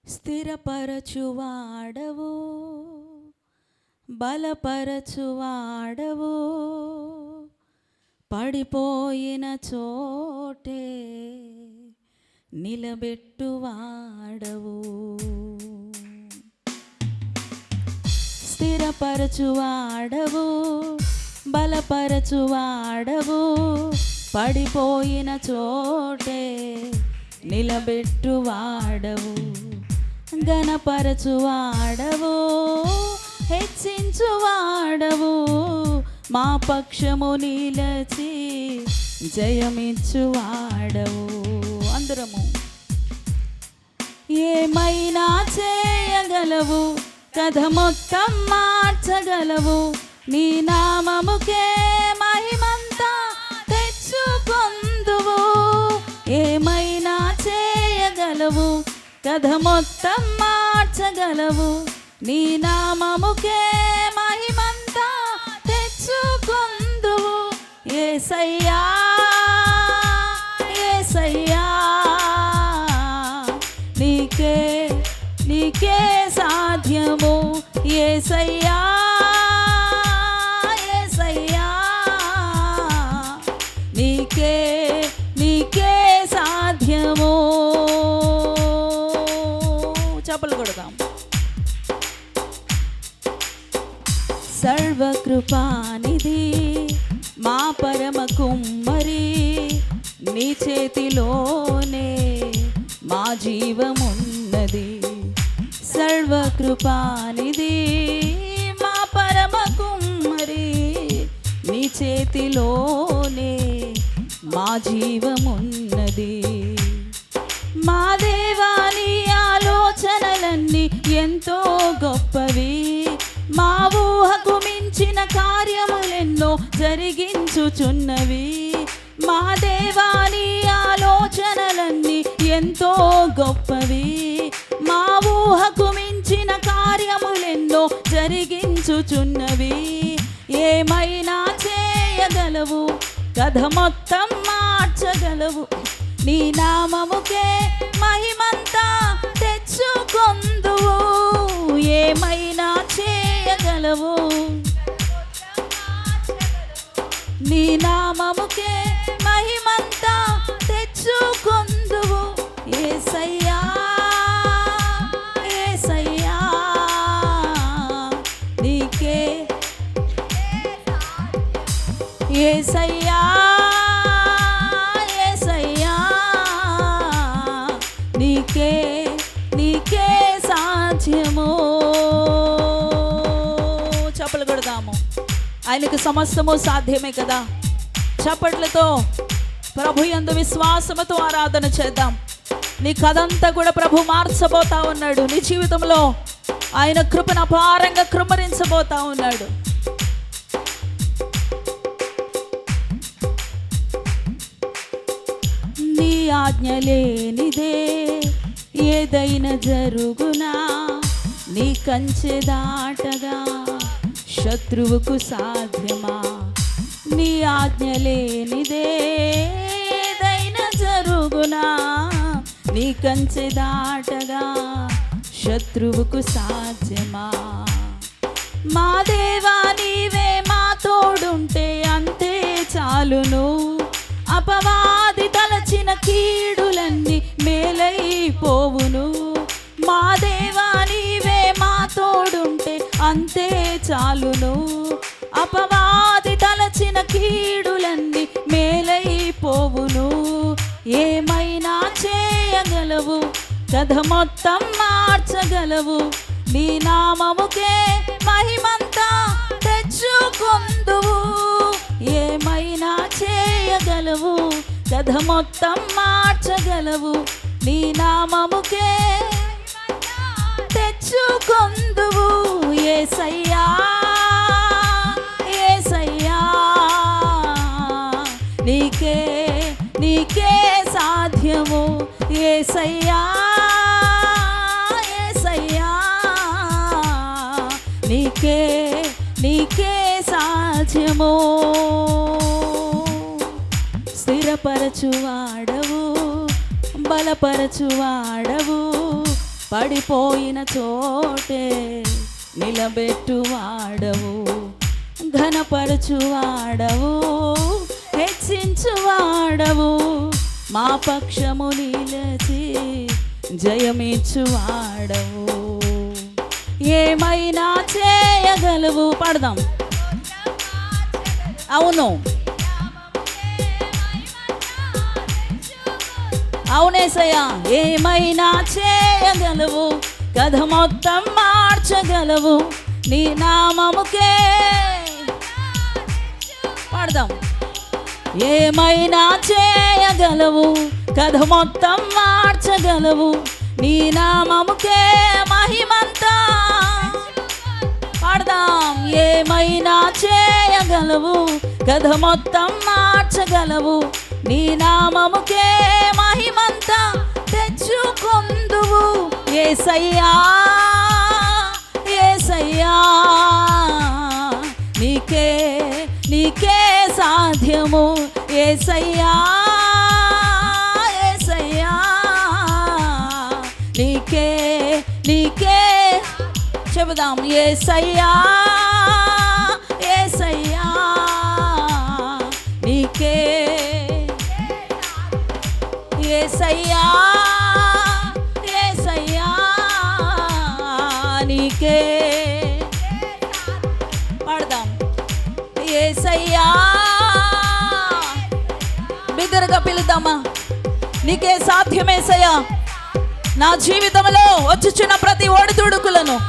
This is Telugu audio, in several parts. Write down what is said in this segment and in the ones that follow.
స్థిరపరచువాడవు, బలపరచువాడవు, పడిపోయిన చోటే నిలబెట్టువాడవు. స్థిరపరచువాడవు, బలపరచువాడవు, పడిపోయిన చోటే నిలబెట్టువాడవు. ఘనపరచువాడవు, హెచ్చించువాడవు, మా పక్షము నిలచి జయమిచ్చువాడవు. అందరము ఏమైనా చేయగలవు, కథ మొత్తం మార్చగలవు, నీ నామముకే మహిమంతా తెచ్చుకొందువు. ఏమైనా చేయగలవు, కథ మొత్తం మార్చగలవు, నీ నామముకే మహిమంతా తెచ్చుకొందువు. యేసయ్యా యేసయ్యా, నీకే నీకే సాధ్యము. యేసయ్యా యేసయ్యా, నీకే నీకే సాధ్యము. చప్పలు కొడదాం. సర్వకృపానిధి మా పరమ కుమ్మరి, నీ చేతిలోనే మా జీవమున్నది. సర్వకృపానిధి మా పరమ కుమ్మరి, నీ చేతిలోనే మా జీవమున్నది. మా దేవాని ఆలోచనలన్నీ ఎంతో గొప్పవి, మా ఊహకు మించిన కార్యములెన్నో జరిగించుచున్నవి. మా దేవాని ఆలోచనలన్నీ ఎంతో గొప్పవి, మా ఊహకు మించిన కార్యములెన్నో జరిగించుచున్నవి. ఏమైనా చేయగలవు, కథ మొత్తం మార్చగలవు, నీ నామముకే మహిమంతా తెచ్చుకొందువు. ఏమైనా చేయగలవు, నీ నామముకే మహిమంతా తెచ్చుకొందువు. యేసయ్యా యేసయ్యా, నీకే యేసయ్యా యేసయ్యా, నీకే నీకే సాధ్యము. చప్పలు కొడదాము. ఆయనకు సమస్తము సాధ్యమే కదా. చప్పట్లతో ప్రభు యందు విశ్వాసముతో ఆరాధన చేద్దాం. నీ కథంతా కూడా ప్రభు మార్చబోతా ఉన్నాడు. నీ జీవితంలో ఆయన కృపను అపారంగా కృమ్మరించబోతా ఉన్నాడు. నీ ఆజ్ఞ లేనిదే ఏదైనా జరుగునా, నీ కంచె దాటగా శత్రువుకు సాధ్యమా. నీ ఆజ్ఞ లేనిదే ఏదైనా జరుగునా, నీ కంచె దాటగా శత్రువుకు సాధ్యమా. మా దేవా నీవే మా తోడుంటే అంతే చాలును, అపవాది తలచిన కీడులన్నీ మేలైపోవును. మా దేవా నీవే మా తోడుంటే అంతే చాలును, అపవాది తలచిన కీడులన్నీ మేలైపోవును. ఏమైనా చేయగలవు, కథ మొత్తం మార్చగలవు, నీ నామముకే మహిమంతా తెచ్చుకొందువు. ఏమైనా చేయగలవు, కథ మొత్తం మార్చగలవు, నీ నామముకే తెచ్చుకొందువు. యేసయ్యా యేసయ్యా, నీకే నీకే సాధ్యము. యేసయ్యా యేసయ్యా, నీకే నీకే సాధ్యము. స్థిరపరచువాడవు, బలపరచువాడవు, పడిపోయిన చోటే నిలబెట్టువాడవు, ఘనపరచువాడవు, హెచ్చించువాడవు, మా పక్షము నిలచి జయమిచ్చువాడవు. ఏమైనా చేయగలవు. పాడదాం. అవును, అవునేసయ్యా. ఏమైనా చేయగలవు, కథ మొత్తం మార్చగలవు, నీ నామముకే. పాడదాం. ఏమైనా చేయగలవు, కథ మొత్తం మార్చగలవు, నీ నామముకే మహిమంతా. పాడదాం. ఏమైనా చేయగలవు, కథ మొత్తం మార్చగలవు, నీ నామముకే మహిమంతా తెచ్చుకొందువు. యేసయ్యా, యేసయ్యా, నీకే నీకే సాధ్యము. యేసయ్యా, యేసయ్యా, నీకే నీకే. చెబుదాం. యేసయ్యా, యేసయ్యా, నీకే. యేసయ్యా, యేసయ్యా, నీకే. పాడదాం. యేసయ్యా. బిగ్గరగా పిలుద్దామా. నీకే సాధ్యమేసయ్యా. నా జీవితంలో వచ్చుచున్న ప్రతి ఒడిదుడుకులను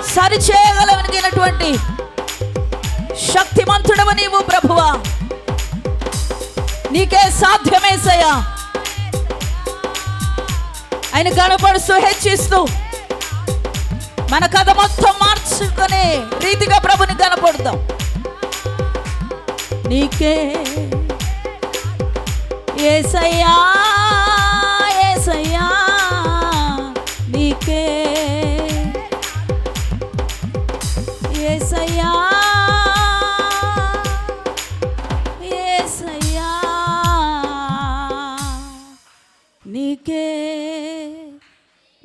సరిచేయగలిగినటువంటి శక్తిమంతుడవు నీవు ప్రభువా. నీకే సాధ్యమేసయ్యా. ఆయన కనపడుస్తూ హెచ్చిస్తూ మన కథ మొత్తం మార్చుకునే రీతిగా ప్రభుని కనపడతాం. నీకే యేసయ్యా, యేసయ్యా, నీకే. యేసయ్యా, యేసయ్యా, నీకే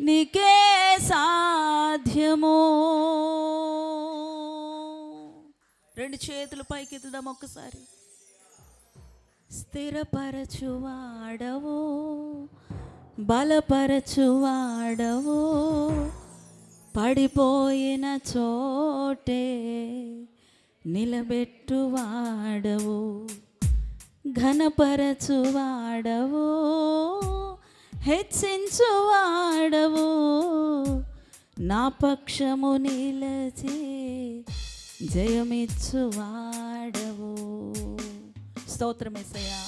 నీకే సాధ్యము. రెండు చేతులు పైకెత్తుదాం ఒక్కసారి. స్థిరపరచువాడవు, బలపరచువాడవు, పడిపోయిన చోటే నిలబెట్టువాడవు, ఘనపరచువాడవు, హెచ్చించువాడవు, నా పక్షము నిలచి జయమిచ్చువాడవు. స్తోత్రమేసయ్యా.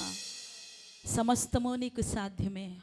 సమస్తము నీకు సాధ్యమే.